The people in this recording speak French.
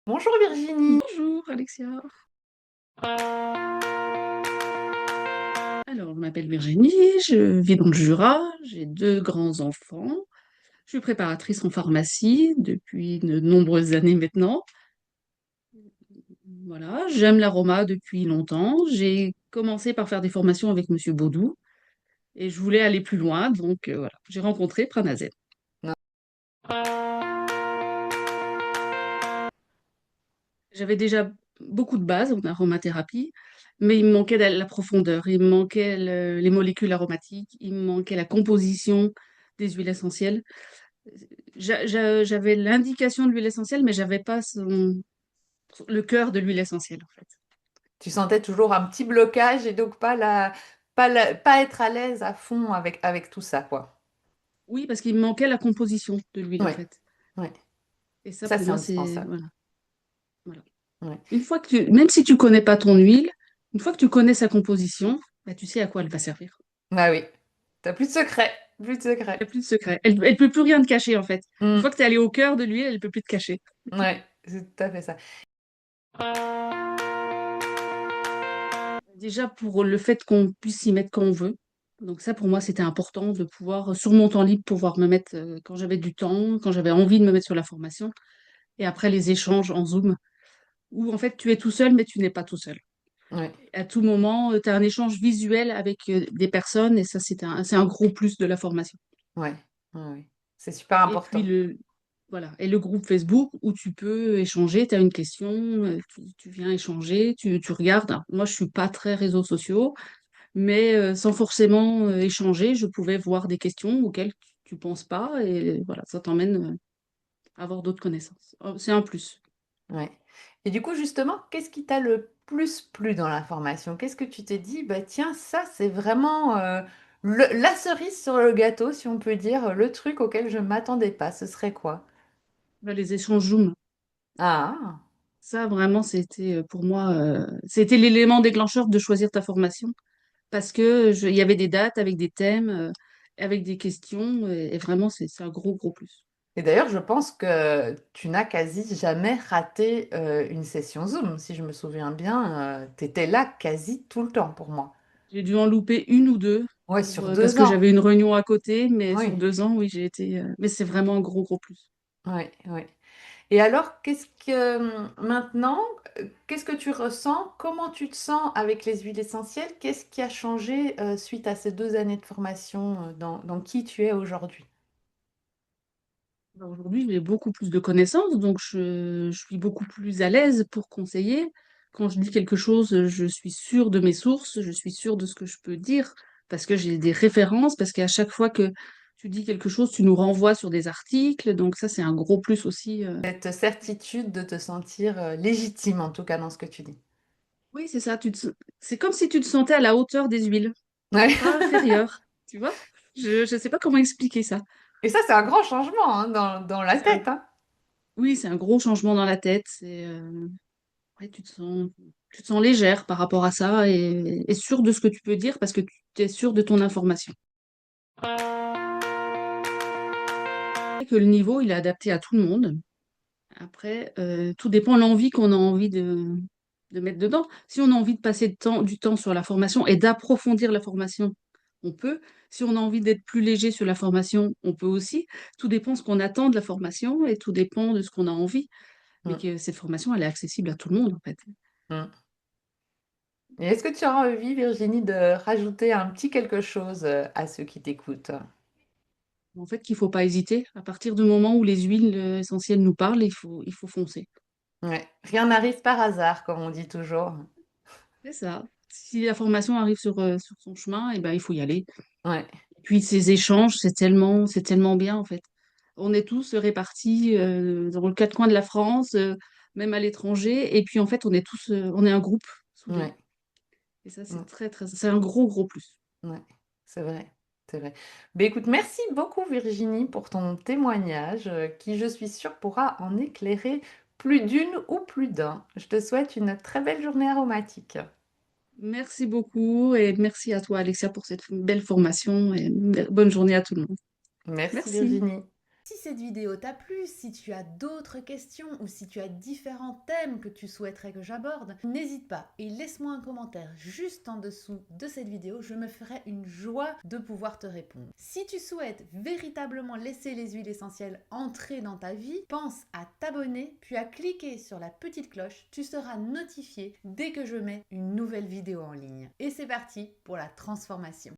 Bonjour Virginie. Bonjour Alexia. Alors, je m'appelle Virginie, je vis dans le Jura, j'ai deux grands-enfants. Je suis préparatrice en pharmacie depuis de nombreuses années maintenant. Voilà, j'aime l'aroma depuis longtemps. J'ai commencé par faire des formations avec Monsieur Baudou et je voulais aller plus loin, donc voilà, j'ai rencontré Pranazen. Non. J'avais déjà beaucoup de bases en aromathérapie, mais il me manquait de la profondeur, il me manquait les molécules aromatiques, il me manquait la composition des huiles essentielles. J'avais l'indication de l'huile essentielle, mais j'avais pas le cœur de l'huile essentielle, en fait. Tu sentais toujours un petit blocage et donc pas être à l'aise à fond avec tout ça, quoi. Oui, parce qu'il me manquait la composition de l'huile, en Ouais, fait. ouais. Et ça, Ça, pour c'est moi, c'est... indispensable. Voilà, voilà. Ouais. Une fois que même si tu connais pas ton huile, une fois que tu connais sa composition, bah, tu sais à quoi elle va servir. Ah oui. T'as plus de secret. Plus de Il n'y a secret. plus de secret. Elle peut plus rien te cacher, en fait. Une Hmm. fois que tu es allé au cœur de l'huile, elle peut plus te cacher. Ouais, c'est tout à fait ça. Déjà, pour le fait qu'on puisse s'y mettre quand on veut. Donc ça, pour moi, c'était important de pouvoir, sur mon temps libre, pouvoir me mettre, quand j'avais du temps, quand j'avais envie de me mettre sur la formation. Et après, les échanges en Zoom, où en fait, tu es tout seul, mais tu n'es pas tout seul. Ouais, À tout moment, tu as un échange visuel avec des personnes, et ça, c'est un gros plus de la formation. ouais, ouais, ouais. C'est super Et puis, important. voilà. Et le groupe Facebook, où tu peux échanger, tu as une question, tu viens échanger, tu regardes. Alors, moi, je suis pas très réseaux sociaux, mais sans forcément échanger, je pouvais voir des questions auxquelles tu penses pas, et voilà, ça t'emmène à avoir d'autres connaissances. C'est un plus. Ouais. Et du coup, justement, qu'est-ce qui t'a le plus plu dans la formation? Qu'est-ce que tu t'es dit, bah tiens, ça, c'est vraiment la cerise sur le gâteau, si on peut dire, le truc auquel je m'attendais pas. Ce serait quoi? Là, les échanges Zoom, Ah, ça vraiment, c'était pour moi, c'était l'élément déclencheur de choisir ta formation, parce que il y avait des dates avec des thèmes, avec des questions, et vraiment, c'est un gros, gros plus. et d'ailleurs, je pense que tu n'as quasi jamais raté une session Zoom. Si je me souviens bien, tu étais là quasi tout le temps pour moi. J'ai dû en louper une ou deux, Ouais, sur parce deux que ans. j'avais une réunion à côté, mais Oui, sur 2 ans, oui, j'ai été. Mais c'est vraiment un gros, gros plus. oui, oui. Et alors, maintenant, qu'est-ce que tu ressens? Comment tu te sens avec les huiles essentielles? Qu'est-ce qui a changé suite à ces 2 années de formation dans qui tu es aujourd'hui? Ben, aujourd'hui, j'ai beaucoup plus de connaissances, donc je suis beaucoup plus à l'aise pour conseiller. Quand je dis quelque chose, je suis sûre de mes sources, je suis sûre de ce que je peux dire, parce que j'ai des références, parce qu'à chaque fois que tu dis quelque chose, tu nous renvoies sur des articles, donc ça, c'est un gros plus aussi. Cette certitude de te sentir légitime, en tout cas dans ce que tu dis. Oui, c'est ça, c'est comme si tu te sentais à la hauteur des huiles, Ouais. pas inférieure, tu vois? Je ne sais pas comment expliquer ça. Et ça, c'est un grand changement hein, dans la C'est un- tête, hein. Oui, c'est un gros changement dans la tête, ouais, tu te sens légère par rapport à ça et sûre de ce que tu peux dire parce que tu es sûre de ton information. Que le niveau, il est adapté à tout le monde. Après, tout dépend de l'envie qu'on a envie de mettre dedans. Si on a envie de passer du temps sur la formation et d'approfondir la formation, on peut. Si on a envie d'être plus léger sur la formation, on peut aussi. Tout dépend de ce qu'on attend de la formation et tout dépend de ce qu'on a envie. Mais Mm, que cette formation, elle est accessible à tout le monde, en fait. mm. Et est-ce que tu as envie, Virginie, de rajouter un petit quelque chose à ceux qui t'écoutent? En fait, qu'il faut pas hésiter. À partir du moment où les huiles essentielles nous parlent, il faut foncer. Ouais. Rien n'arrive par hasard, comme on dit toujours. C'est ça. Si la formation arrive sur son chemin, eh ben, il faut y aller. Ouais. Et puis ces échanges, c'est tellement bien en fait. On est tous répartis dans le quatre coins de la France, même à l'étranger. Et puis en fait, on est un groupe soudé. Ouais. Et ça, c'est Mm. très, très, c'est un gros, gros plus. Ouais, c'est vrai, c'est vrai. Ben écoute, merci beaucoup Virginie pour ton témoignage qui, je suis sûre, pourra en éclairer plus d'une ou plus d'un. Je te souhaite une très belle journée aromatique. Merci beaucoup et merci à toi, Alexia, pour cette belle formation et bonne journée à tout le monde. Merci Merci. Virginie. Si cette vidéo t'a plu, si tu as d'autres questions ou si tu as différents thèmes que tu souhaiterais que j'aborde, n'hésite pas et laisse-moi un commentaire juste en dessous de cette vidéo, je me ferai une joie de pouvoir te répondre. Si tu souhaites véritablement laisser les huiles essentielles entrer dans ta vie, pense à t'abonner puis à cliquer sur la petite cloche, tu seras notifié dès que je mets une nouvelle vidéo en ligne. Et c'est parti pour la transformation.